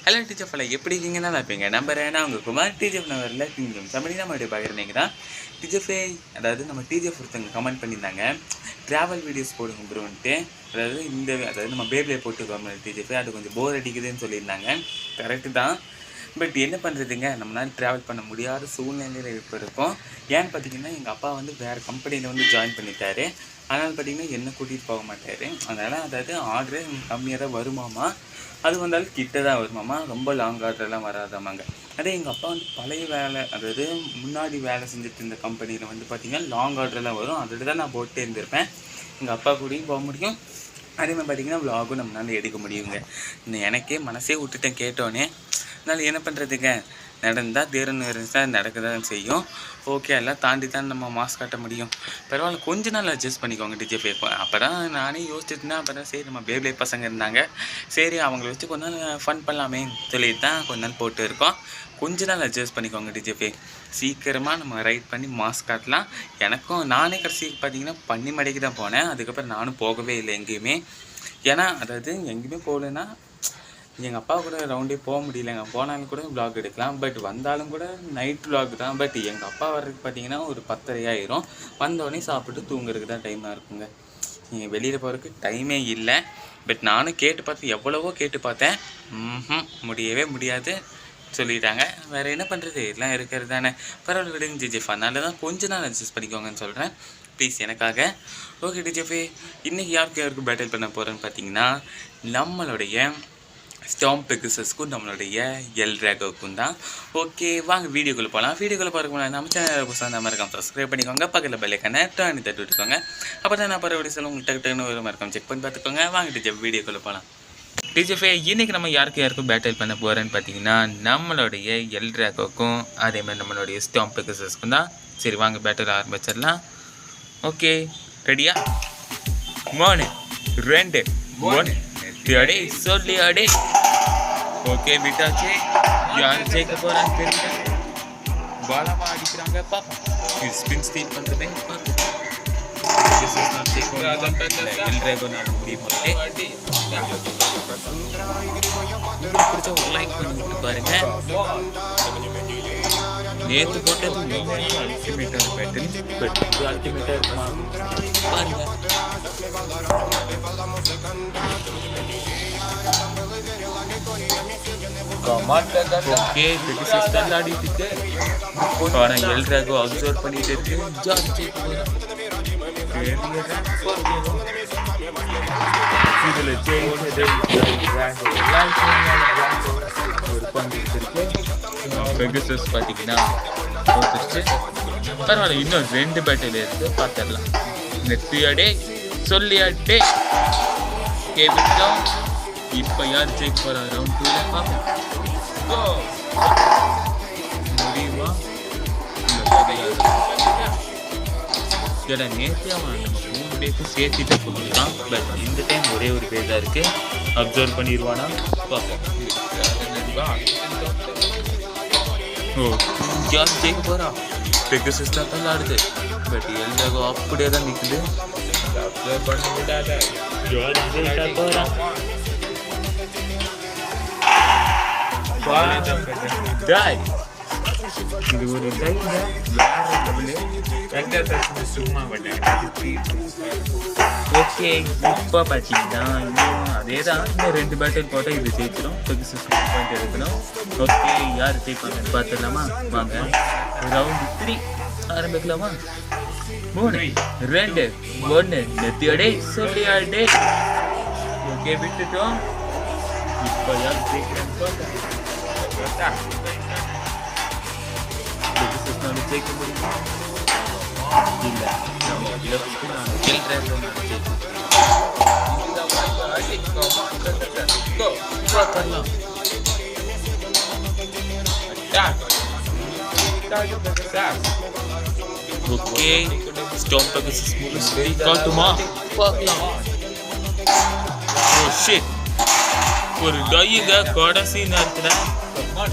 Hello DGF எப்படி இருக்கீங்கன்னா இருப்பீங்க நம்புறேன். நான் உங்கள் குமார் டிஜிஎஃப் நம்பரில் திங்கும் தமிழ் நம்ம அப்படி பார்க்குறீங்க தான் டிஜிஎஃபே. அதாவது நம்ம டிஜிஎஃப் ஒருத்தவங்க கமெண்ட் பண்ணியிருந்தாங்க, ட்ராவல் வீடியோஸ் போடுங்க ப்ரோன்ட்டு. அதாவது நம்ம பேப்லேட் போட்டுக்கோங்க டிஜிஎஃபே, அது கொஞ்சம் போர் அடிக்குதுன்னு சொல்லியிருந்தாங்க. கரெக்டு தான், பட் என்ன பண்ணுறதுங்க, நம்மளால் ட்ராவல் பண்ண முடியாத சூழ்நிலையில் இப்போ இருக்கும். ஏன்னு பார்த்தீங்கன்னா எங்கள் அப்பா வந்து வேறு கம்பெனியில் ஜாயின் பண்ணிட்டாரு. அதனால் பார்த்திங்கன்னா என்ன கூட்டிகிட்டு போக மாட்டார். அதனால் அதாவது ஆர்டரு கம்மியாக தான் வருமாமா, அது வந்தாலும் கிட்ட தான் வருமாமா, ரொம்ப லாங் ஆர்டர்லாம் வராதாமாங்க. அதே எங்கள் அப்பா வந்து பழைய வேலை, அதாவது முன்னாடி வேலை செஞ்சுட்டு இருந்த கம்பெனியில் பார்த்திங்கன்னா லாங் ஆர்டர்லாம் வரும். அதில் தான் நான் போட்டே இருந்திருப்பேன். எங்கள் அப்பா கூடயும் போக முடியும், அதேமாதிரி பார்த்திங்கன்னா விலாகும் நம்மளால் எடுக்க முடியுங்க. எனக்கே மனசே விட்டுட்டேன் கேட்டோன்னே. அதனால் என்ன பண்ணுறதுங்க, நடந்தால் தேர்ன்னு இருந்துச்சா நடக்க தான் செய்யும். ஓகே, எல்லாம் தாண்டி தான் நம்ம மாஸ்க் காட்ட முடியும். பரவாயில்ல, கொஞ்ச நாள் அட்ஜஸ்ட் பண்ணிக்கோங்க டிஜிஎஃப். அப்போ தான் நானே யோசிச்சுட்டுனா, அப்போ தான் சரி நம்ம பேப்லேட் பசங்க இருந்தாங்க, சரி அவங்கள வச்சு கொஞ்ச நாள் ஃபன் பண்ணலாமே சொல்லிட்டு தான் கொஞ்ச நாள் போட்டு இருக்கோம். கொஞ்ச நாள் அட்ஜஸ்ட் பண்ணிக்கோங்க டிஜிஎஃப். சீக்கிரமாக நம்ம ரைட் பண்ணி மாஸ்க் காட்டலாம். எனக்கும் நானே கடைசிக்கு பார்த்தீங்கன்னா பன்னிமடைக்கு தான் போனேன். அதுக்கப்புறம் நானும் போகவே இல்லை எங்கேயுமே. ஏன்னா அதாவது எங்கேயுமே போகலன்னா எங்கள் அப்பா கூட ரவுண்டே போக முடியலைங்க. போனாலும் கூட விலாக் எடுக்கலாம், பட் வந்தாலும் கூட நைட் விலாக் தான். பட் எங்கள் அப்பா வர்றதுக்கு பார்த்தீங்கன்னா ஒரு 10:30 ஆயிரும். வந்தோடனே சாப்பிட்டு தூங்குறதுக்கு தான் டைமாக இருக்குங்க. நீங்கள் வெளியில் போகிறதுக்கு டைமே இல்லை. பட் நானும் கேட்டு பார்த்து எவ்வளவோ கேட்டு பார்த்தேன், முடியவே முடியாது சொல்லிட்டாங்க. வேறு என்ன பண்ணுறது, எல்லாம் இருக்கிறது தானே. பரவாயில்ல விடுங்க டிஜிஎஃப். அதனால தான் கொஞ்ச நாள் அட்ஜஸ்ட் பண்ணிக்கோங்கன்னு சொல்கிறேன் ப்ளீஸ் எனக்காக. ஓகே டிஜிஎஃப், இன்றைக்கி யாருக்கு பேட்டில் பண்ண போகிறேன்னு பார்த்தீங்கன்னா நம்மளுடைய ஸ்டாம் பெகசஸ்க்கும் நம்மளுடைய dragoக்கும் தான். ஓகே, வாங்க வீடியோக்குள்ளே போகலாம். வீடியோக்குள்ளே போகிறதுக்கு நம்ம சேனல் புதுசாக நம்ம இருக்கோம், சப்ஸ்கிரைப் பண்ணிக்கோங்க. பக்கத்தில் பெல்லைக்கான டர்னி தட்டி விட்டுக்கோங்க. அப்போ தான் நான் பரவாயில்ல சொல்ல உங்களுக்கு டக்குன்னு ஒரு மறக்காம செக் பண்ணி பார்த்துக்கோங்க. வாங்க டிஜிஎஃப் வீடியோக்குள்ளே போகலாம். டிஜிஎஃப் இன்றைக்கி நம்ம யாருக்கும் பேட்டில் பண்ண போகிறேன்னு பார்த்தீங்கன்னா நம்மளுடைய dragoக்கும் அதேமாதிரி நம்மளுடைய ஸ்டாம் பெகசஸ்க்கும் தான். சரி வாங்க பேட்டில் ஆரம்பிச்சிடலாம். ஓகே, ரெடியா? 1 2 1 அடே சொல்லி அடே. ஓகே விட்டாச்சு. யார் ஜெயிக்க போகிறான்னு தெரியல. பாலமாக அடிக்கிறாங்க பாப்பா. இது ஸ்பின் ஸ்டீல் பண்ணுறதே பார்த்து லைக் பண்ணிட்டு பாருங்க. நேற்று போட்டது அல்டிமேட்டாக பேட்டில், பட் இது அல்டிமேட்டாக இருக்குமா பாருங்க. ஓகே, பெகசஸ் ஆடிட்டு இருக்கு. ஆனால் drago அப்சர்வ் பண்ணிட்டு இருக்கு. பெகசஸ் பார்த்தீங்கன்னா பரவாயில்ல, இன்னும் 2 பேட்டில் இருக்கு, பார்த்துடலாம். நெத்தியாடே சொல்லியாடே. கேபிட்டோம். இப்போ யார் ஜெயிக்க போகிறா ரவுண்ட் 2ல பார்ப்போம். முடியுமா? நேற்று அவன் நம்ம 3 பேருக்கு சேர்த்துட்டு கொடுத்துருக்கான். பட் இந்த டைம் ஒரே ஒரு பேர் தான் இருக்குது. அப்சர்வ் பண்ணிடுவானா பார்ப்போம். ஓ, யார் ஜெயிக்க போகிறா? பெகசஸ் தான் விளாடுது. பட் drago அப்படியே தான் நிற்குது. அப்சர்வ் பண்ண விடாத. யார் ஜெயிக்க போகிறா? இது ஒரு சும்மா. ஓகே, இப்போ பார்த்தீங்கன்னா இன்னும் அதே தான். இன்னும் 2 பேட்டில் போட்டால் இது ஜெயிச்சிடும். பெகசஸ் பாயிண்ட் எடுக்கணும். ஓகே, யார் ஜெயிப்பாங்கன்னு பார்த்துடலாமா? வாங்க ரவுண்ட் 3 ஆரம்பிக்கலாமா? 3 2 1 நெத்தியாடே சொல்லியாடே. ஓகே விட்டுட்டோம். இப்போ யார் ஜெயிக்கிறான்னு பார்த்தா ஜெயிக்க முடியுமா? இல்லை, ஓகே ஸ்டாம் பெகசஸ் முடிச்சு காட்டுமா? ஒரு டையுங்க கடைசி நேரத்தில்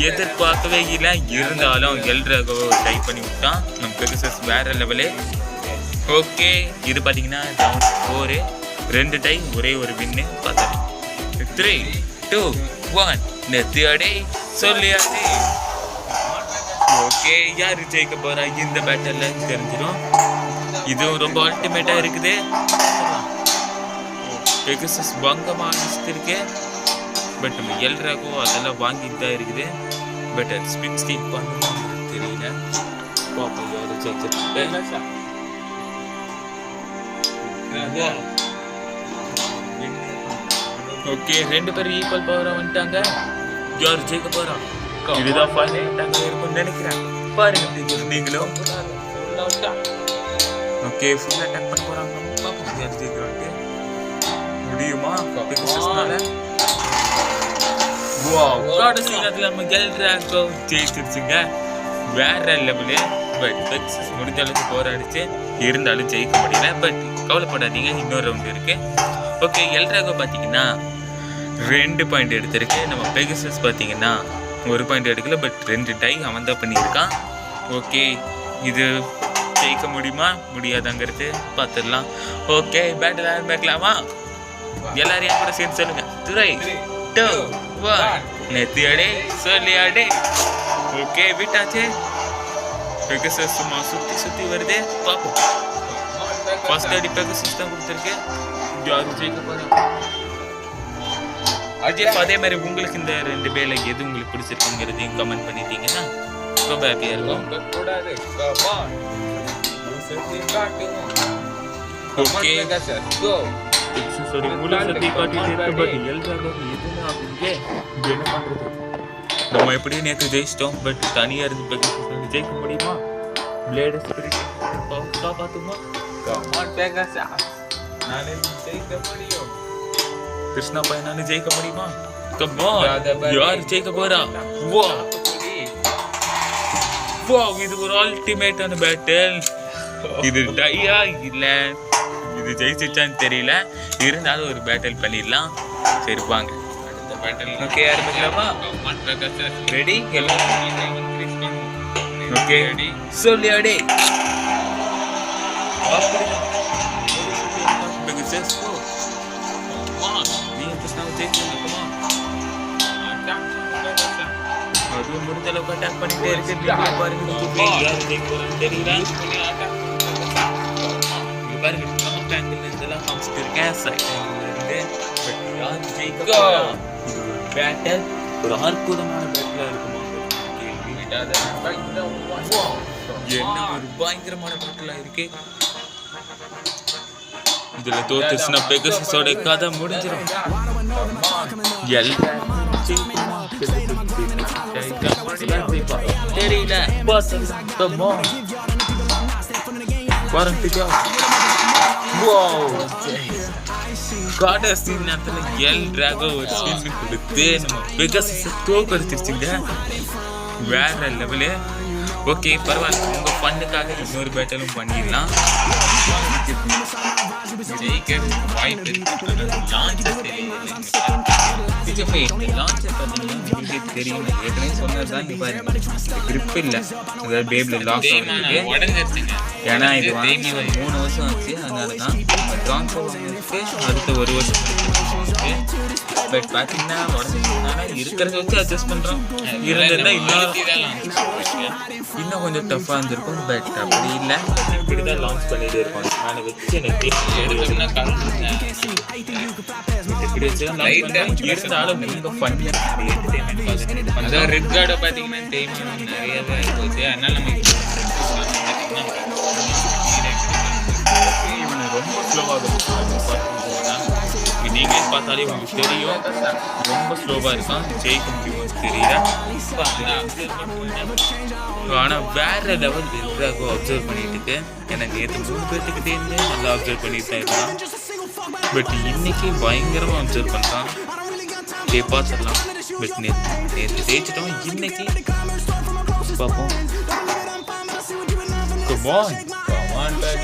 எதிர்பார்க்கவே இல்லை. இருந்தாலும் drago டைப் பண்ணி விட்டான். நம்ம பெகசஸ் வேற லெவலு. ஓகே, இது பார்த்தீங்கன்னா ரவுண்ட் 4, 2 டை ஒரே ஒரு வின்னு. பார்த்தா 3 2 1 நெத்தி அடே சொல்லியாச்சு. ஓகே, யாரு ஜெயிக்க போறா இந்த பேட்டர்ல தெரிஞ்சிடும். இதுவும் ரொம்ப அல்டிமேட்டா இருக்குது. பெகசஸ் பங்கமா இருக்கு. பட் நம்ம எல்ராகோ அதெல்லாம் வாங்கிட்டு தான் இருக்குது. பட் அது ஸ்பின் ஸ்டீட் பண்ணணும் தெரியல. பாப்போம் யாரு ஜெயிச்சிருக்கு. ஓகே, 2 பேரும் ஈக்குவல் பவரா வந்துட்டாங்க. யாரு ஜெயிக்க போறா? இதுதான் ஃபைனல் இருக்கும்னு நினைக்கிறேன். பாருங்க நீங்களும். ஓகே, ஃபுல்லா அட்டாக் பண்ண போறாங்க. பாப்போம் யாரு ஜெயிக்கிறாங்க. முடியுமா? பெகசஸ்னால. வாவ், கடைசி நேரத்துல நம்ம எல்ராகோ ஜெயிச்சிருச்சுங்க. வேற லெவலு. பட் பெகசஸ் முடிஞ்ச அளவுக்கு போராடிச்சு. இருந்தாலும் ஜெயிக்க முடியல. பட் கவலைப்படாதீங்க, இன்னொரு ரவுண்ட் இருக்கு. ஓகே, எல்ராகோ பார்த்தீங்கன்னா 2 பாயிண்ட் எடுத்திருக்கு. நம்ம பெகசஸ் பார்த்தீங்கன்னா 1 பாயிண்ட் எடுக்கல. பட் 2 டை அவன் தான் பண்ணியிருக்கான். ஓகே, இது ஜெயிக்க முடியுமா முடியாதாங்கிறது பார்த்துடலாம். ஓகே, பேட்டில் ஆரம்பிக்கலாமா? எல்லாரும் என் கூட சேர்ந்து சொல்லுங்க. 3 2 1 நெத்தி அடே சொல்லி அடே. ஓகே, விட்டாச்சு. பெகசஸ் சும்மா சுற்றி வருது. பார்ப்போம். ஃபர்ஸ்ட் அடி பெகசஸ் தான் கொடுத்துருக்கு. யாரு ஜெயிக்க போறா? அஜய், அதே மாதிரி உங்களுக்கு இந்த 2 பேர்ல எது உங்களுக்கு பிடிச்சிருக்குங்கிறதையும் கமெண்ட் பண்ணிட்டீங்கன்னா ரொம்ப ஹாப்பியா இருக்கும். ஓகே, நம்ம எப்படியும் நேற்று ஜெயிச்சிட்டோம். பட் தனியா இருந்து பெகசஸ் ஜெயிக்க முடியுமா? பிளேட் ஸ்பிரிட் பார்த்துமா? கிருஷ்ணா பையனால ஜெயிக்க முடியுமா? கம் ஆன், யார் ஜெயிக்க போறா? வாவ், இது ஒரு அல்டிமேட்டான பேட்டில். இது டையா இல்ல இது ஜெயிச்சிச்சான்னு தெரியல. இருந்தாலும் ஒரு பேட்டில் பண்ணிடலாம். சரி வாங்க அடுத்த பேட்டில். ஓகே, ஆரம்பிக்கலாமா? ரெடி? ஓகே, சொல்லி அடே. அதுவும் முடிஞ்ச அளவுக்கு அட்டாக் பண்ணிட்டே இருக்கு. தெரியல. பாருங்க, டாப் ஆங்கிள் இதெல்லாம் காமிச்சிருக்கேன். சைட் ஆங்கிள் இருந்து. பட் யார் ஜெயிக்க போறா? இது ஒரு பேட்டில், ஒரு அற்புதமான பேட்டிலா இருக்குமா? கேள்வி விடாத. என்ன ஒரு பயங்கரமான பேட்டிலா இருக்கு. இதுல தோத்துச்சுன்னா பெகசஸோட கதை முடிஞ்சிடும். தெரியல. கடைசி நேரத்துல எல்ராகோ ஒரு ஸ்பின் கொடுத்து நம்ம பெகசஸை தோக்கடிச்சிருச்சுங்க. வேற லெவலு. ஓகே, பரவாயில்ல. உங்க ஃபன்னுக்காக இன்னொரு பேட்டலும் பண்ணிடலாம். வாய்ப்பு தெரியும். ஏற்கனவே சொன்னதுதான். கிரிப் இல்லை, அதாவது பேப்ல லாக் ஆகிருக்கு. ஏன்னா இது வாங்கி 3 வருஷம் ஆச்சு. அதனால தான் அடுத்த 1 வருஷம். பட் பார்த்தீங்கன்னா உடனே இருக்கிறத வச்சு அட்ஜஸ்ட் பண்ணுறோம். இருந்திருந்தா இன்னும் கொஞ்சம் டஃப்பாக இருந்திருக்கும். பட் அப்படி இல்லை, இப்படி தான் லான்ச் பண்ணிட்டு இருக்கோம். நான் வச்சு எனக்கு இருந்தாலும் ரொம்ப ஃபன்னியாக அதான் ரெட் கார்டை பார்த்தீங்கன்னா டைம் நிறையவே போச்சு. அதனால நம்ம இவனை ரொம்ப ஸ்லோவாக நீங்களே பார்த்தாலே உங்களுக்கு தெரியும். ரொம்ப ஸ்லோவாக இருக்கான். ஜெயிக்க முடியும்னு தெரியல. ஆனால் வேற லெவல் எல்ராகோ அப்சர்வ் பண்ணிட்டு இருக்கு. எனக்கு நேற்று 3 பேர்த்துக்கிட்டே இருந்து நல்லா அப்சர்வ் பண்ணிட்டு தான் இருக்கான். பட் இன்னைக்கு பயங்கரமாக அப்சர்வ் பண்ணுறான். பார்த்துடலாம். பட் நேற்று ஜெயிச்சிட்டோம். இன்னைக்கு பார்ப்போம்.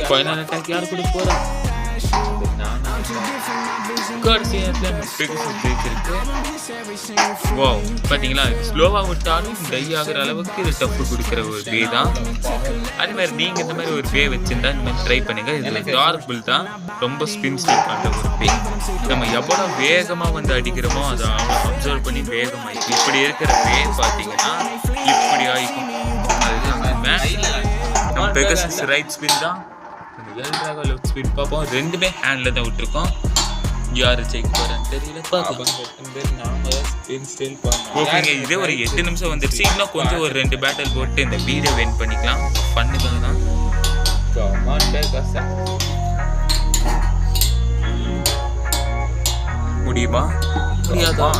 ஃபைனல் அட்டாக் யார் கூட போகிறா? பார்த்தீங்களா ஸ்லோவாக விட்டாலும் டை ஆகிற அளவுக்கு இது டஃப் கொடுக்குற ஒரு வே தான். அதே மாதிரி நீங்கள் இந்த மாதிரி ஒரு வே வச்சுருந்தா இந்த மாதிரி ட்ரை பண்ணுங்க. இது டார்க் புல் தான், ரொம்ப ஸ்பின் ஸ்டிக் பண்ணுற ஒரு வே. நம்ம எவ்வளோ வேகமாக வந்து அடிக்கிறோமோ அதை அப்சர்வ் பண்ணி வேகமாயிடும். இப்படி இருக்கிற வே பார்த்தீங்கன்னா இப்படி ஆகிக்கும். அதுதான் நம்ம பெகசஸ் ரைட் ஸ்பின் தான், எல்ட்ராகோ லெஃப்ட் ஸ்பின் பார்ப்போம். ரெண்டுமே ஹேண்டில் தான் விட்டுருக்கோம். யாரு ஜெயிக்க போறான்னு தெரியல. ஓகேங்க, இதே ஒரு 8 நிமிஷம் வந்துருச்சு. இன்னும் கொஞ்சம் ஒரு 2 பேட்டில் போட்டு இந்த வீடியோ வின் பண்ணிக்கலாம். பண்ணுக்காக தான். முடியுமா? முடியாதா?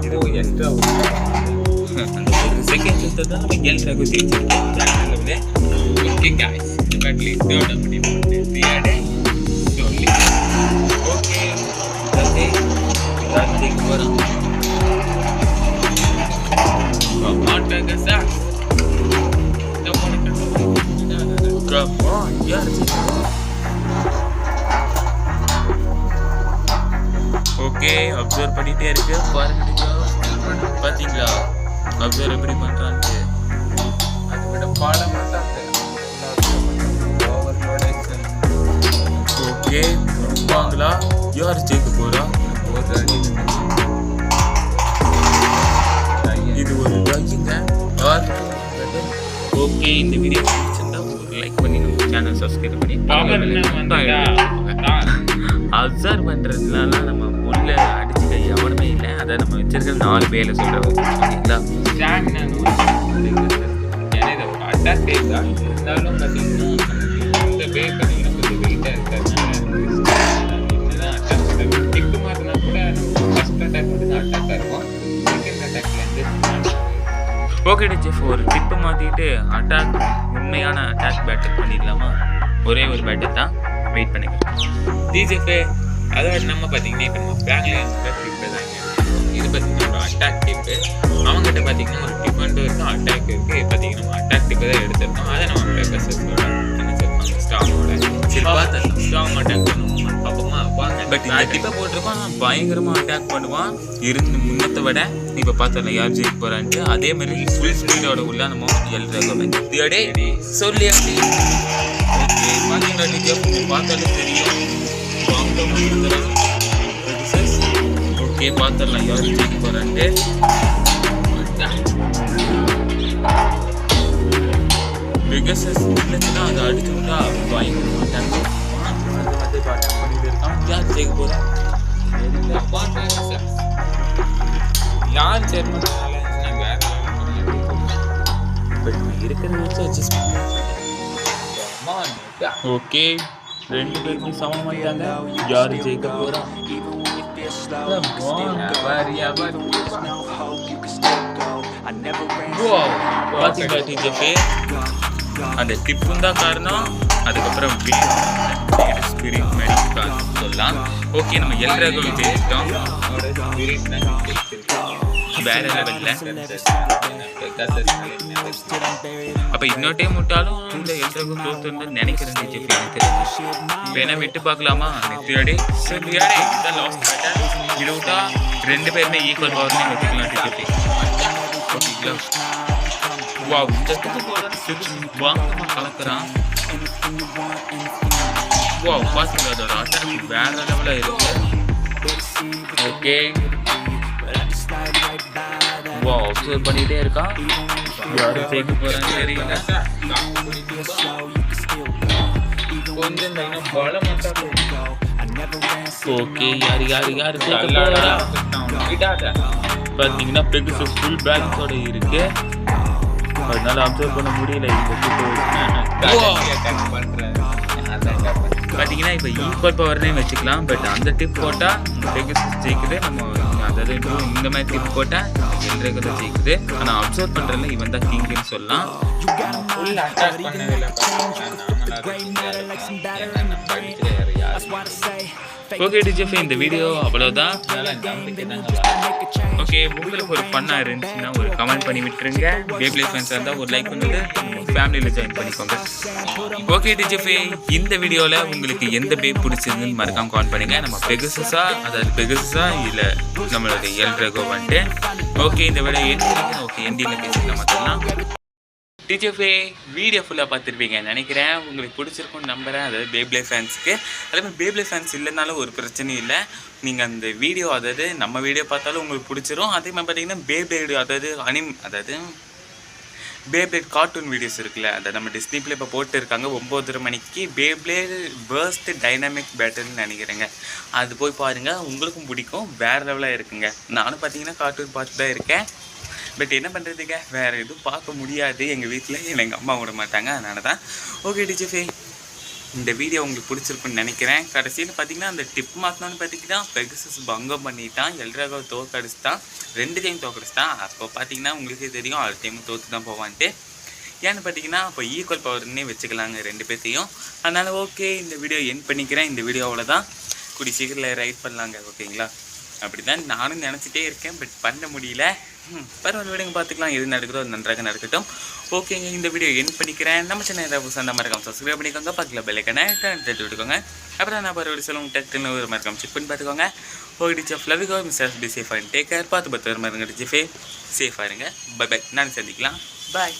அந்த ஒரு செகண்ட் தான் நம்ம எல்ட்ராகோ ஜெயிச்சிருக்கோம். ஓகே गाइस, கட்லி டோட முடிவு பண்ணியாடே சொல்லி. ஓகே ஜல்தி வரும். மாட்டா கசா ஓகே அப்சர்வ் பண்ணிட்டே இருக்கு. பாருங்க, பாத்தீங்களா அப்சர்வ் எப்படி பண்றான்னு. அது விட பாடம் ஓகே வாங்களா. யார் ஜெயிக்க போறா? இது ஒரு டாக்கிங்க. ஓகே, இந்த வீடியோ பிடிச்சிருந்தா ஒரு லைக் பண்ணி நம்ம சேனல் சப்ஸ்கிரைப் பண்ணி அப்சர்வ் பண்றதுனால நம்ம முள்ள அடிச்சுக்க எவனுமே இல்லை. அதை நம்ம வச்சிருக்கிற 4 பேர்ல சொல்றோம். ஓகேங்களா? இருந்தாலும் பார்த்தீங்கன்னா இந்த பே பார்த்தீங்கன்னா கொஞ்சம் வெயிட்டாக இருக்காது. டிக்கு மாறினா கூட ஃபர்ஸ்ட் அட்டாக் வந்து அட்டாக்காக இருக்கும். செகண்ட் அட்டாக்லேருந்து ஓகே டிஜிஎஃப் ஒரு டிப்பு மாற்றிட்டு அட்டாக் உண்மையான அட்டாக் பேட்டில் பண்ணிடலாமா? ஒரே ஒரு பேட்டில் தான், வெயிட் பண்ணிக்கலாம். டிஜிஎஃப் அதோட நம்ம பார்த்தீங்கன்னா இப்போ நம்ம பேங்க்லேயே டிப்பு தாங்க. இது பார்த்தீங்கன்னா ஒரு அட்டாக் டிப்பு. அவங்ககிட்ட பார்த்தீங்கன்னா ஒரு டிஃபெண்ட் இருக்கும், அட்டாக் இருக்குது. பார்த்தீங்கன்னா நம்ம அட்டாக் டிப்பு தான் எடுத்துருக்கோம். அதை நம்ம பெகசஸோட என்ன சொல்லுவாங்க ஸ்டாமோட சரி பார்த்து ஸ்டாம் அட்டாக் பண்ணுவோம் பார்ப்போமா? வாங்க. பட் இந்த டிப்பை போட்டிருக்கோம், பயங்கரமாக அட்டாக் பண்ணுவான். இருந்து முன்னத்தை விட இப்போ பார்த்தோம்ல யார் ஜெயிக்க போகிறான்ட்டு. அதே மாதிரி ஃபுல் ஸ்பீடோட உள்ள நம்ம எல்ட்ராகோ தேடே சொல்லி ஓகே பார்த்தீங்களா டிஜிஎஃப் பார்த்தாலே தெரியும். ஓகே பார்த்துடலாம் யார் ஜெயிக்க போகிறான்ட்டு. பெகசஸ் இல்லைன்னா அதை அடிச்சுட்டா பயங்கரமாக பண்ணிட்டு இருக்கான். யார் ஜெயிக்க போகிறா? யார் ஜெர்மனால வேற பட் இருக்கிறத வச்சு அட்ஜஸ்ட் பண்ணுவோம். ஓகே, 2 பேருக்கும் சமமாயிட்டாங்க. யார் ஜெயிக்க போகிறா? பார்த்தீங்களா டிஜிஎஃப்? அந்த டிப்பும் தான் காரணம். அதுக்கப்புறம் சொல்லலாம். ஓகே, நம்ம எல்ட்ராகோ ஜெயிச்சிட்டோம். வேற லெவல்ல. அப்போ இன்னொரு டைம் விட்டாலும் இந்த எல்ட்ராகோ தோத்துன்னு நினைக்கிறேன் டிஜிஎஃப். இப்போ என்ன விட்டு பார்க்கலாமா? நெத்தியாடே சரியாடே இந்த லாஸ்ட் பேட்டர் இது விட்டா 2 பேருமே ஈக்குவல் பவர்னே வச்சுக்கலாம் டிஜிஎஃப். ஓகேங்களா? வா இந்த வாங்கமாக கலக்குறான். வா பார்த்தீங்களா அதோட அட்டாக் வேற லெவலாக இருக்கு. ஓகே வா அப்சர்வ் பண்ணிகிட்டே இருக்கான். யாரும் ஜெயிக்க போகிறான்னு தெரியல. கொஞ்சம் இன்னும் பலம் ஓகே யார் பார்த்தீங்கன்னா பெகசஸ் ஃபுல் பேலன்ஸோட இருக்கு. அதனால அப்சர்வ் பண்ண முடியல. பார்த்தீங்கன்னா இப்போ ஈக்குவல் பவர்னே வச்சுக்கலாம். பட் அந்த டிப் போட்டால் பெகசஸ் ஜெயிக்குது. நம்ம அதாவது இந்த மாதிரி டிப் போட்டால் எல்ட்ராகோ தான் ஜெயிக்குது. ஆனால் அப்சர்வ் பண்ணுறதுல இவன் தான் கிங்னு சொல்லலாம். ஃபுல் அட்டாக் பண்ணதில்லை. ஓகே டிஜிஎஃப், இந்த வீடியோ அவ்வளோதான். ஓகே, உங்களுக்கு ஒரு ஃபன்னாக இருந்துச்சுன்னா ஒரு கமெண்ட் பண்ணி விட்டுருங்க. பேப்ளேட் ஃபேன்ஸாக இருந்தால் ஒரு லைக் பண்ணுங்க, ஃபேமிலியில் ஜாயின் பண்ணிக்கோங்க. ஓகே டிஜிஎஃப், இந்த வீடியோவில் உங்களுக்கு எந்த பேப் பிடிச்சிருந்துன்னு மறக்காமல் கால் பண்ணுங்கள். நம்ம பெகசஸா, அதாவது பெகசஸா இல்லை நம்மளுடைய எல்ட்ரகோ வந்துட்டு. ஓகே, இந்த வீடியோ எண்டிங். ஓகே, எண்டிங்கில் பேசிக்கலாம் மட்டும்தான். டிஜிஎஃப்ஏ வீடியோ ஃபுல்லாக பார்த்துருப்பீங்கன்னு நினைக்கிறேன். உங்களுக்கு பிடிச்சிருக்கும்னு நம்புகிறேன். அதாவது பேப்ளேட் ஃபேன்ஸுக்கு. அதேமாதிரி பேப்ளேட் ஃபேன்ஸ் இல்லைனாலும் ஒரு பிரச்சனையும் இல்லை. நீங்கள் அந்த வீடியோ, அதாவது நம்ம வீடியோ பார்த்தாலும் உங்களுக்கு பிடிச்சிரும். அதே மாதிரி பார்த்தீங்கன்னா பேப்ளேட், அதாவது பேப்ளேட் கார்ட்டூன் வீடியோஸ் இருக்குல்ல, அதை நம்ம டிஸ்னி ப்ளே இப்போ போட்டு இருக்காங்க 9:30 மணிக்கு. பேப்ளேட் வேர்ஸ்ட் டைனாமிக் பேட்டில்னு நினைக்கிறேங்க. அது போய் பாருங்கள், உங்களுக்கும் பிடிக்கும். வேறு லெவலாக இருக்குங்க. நானும் பார்த்தீங்கன்னா கார்ட்டூன் பார்த்து தான் இருக்கேன். பட் என்ன பண்ணுறதுங்க, வேறு எதுவும் பார்க்க முடியாது. எங்கள் வீட்டில் எங்கள் அம்மா விட மாட்டாங்க, அதனால தான். ஓகே டிஜிஎஃப்ஏ, இந்த வீடியோ உங்களுக்கு பிடிச்சிருக்குன்னு நினைக்கிறேன். கடைசியில் பார்த்தீங்கன்னா அந்த டிப் மாற்றினோன்னு பார்த்தீங்கன்னா பெகசஸ் பங்கம் பண்ணிட்டான், எல்ட்ராகோ தோக்கடிச்சிட்டான், 2 டைம் தோக்கடிச்சிட்டான். அப்போ பார்த்தீங்கன்னா உங்களுக்கே தெரியும், அடுத்த டைம் தோற்று தான் போவான்ட்டு. ஏன்னு பார்த்தீங்கன்னா அப்போ ஈக்குவல் பவர்னே வச்சுக்கலாங்க 2 பேர்த்தையும். அதனால் ஓகே, இந்த வீடியோ என் பண்ணிக்கிறேன். இந்த வீடியோவில் தான் கூடி சீக்கிரம் ரைட் பண்ணலாங்க. ஓகேங்களா, அப்படி தான் நானும் நினச்சிட்டே இருக்கேன், பட் பண்ண முடியல. பரவாயில்ல, விடுங்க, பார்த்துக்கலாம். எது நடக்குதோ அது நன்றாக நடக்கட்டும். ஓகேங்க, இந்த வீடியோ என் பண்ணிக்கிறேன். நம்ம சேனல் ஏதாவது புதுசாக மறக்காம சப்ஸ்கிரைப் பண்ணிக்கோங்க. பக்கத்தில் பெல்லைக்கான தட்டி விட்டுக்கோங்க. அப்புறம் நான் பரவாயில்ல சொல்லுங்க, டக்குன்னு ஒரு மறக்காம செக் பண்ணி பார்த்துக்கோங்க. Okay DGF, love you all, mister be safe and take care. பார்த்து 10 மருங்க டிஜிஎஃப், சேஃபாக இருங்க. பை பை, நான் சந்திக்கலாம். பாய்.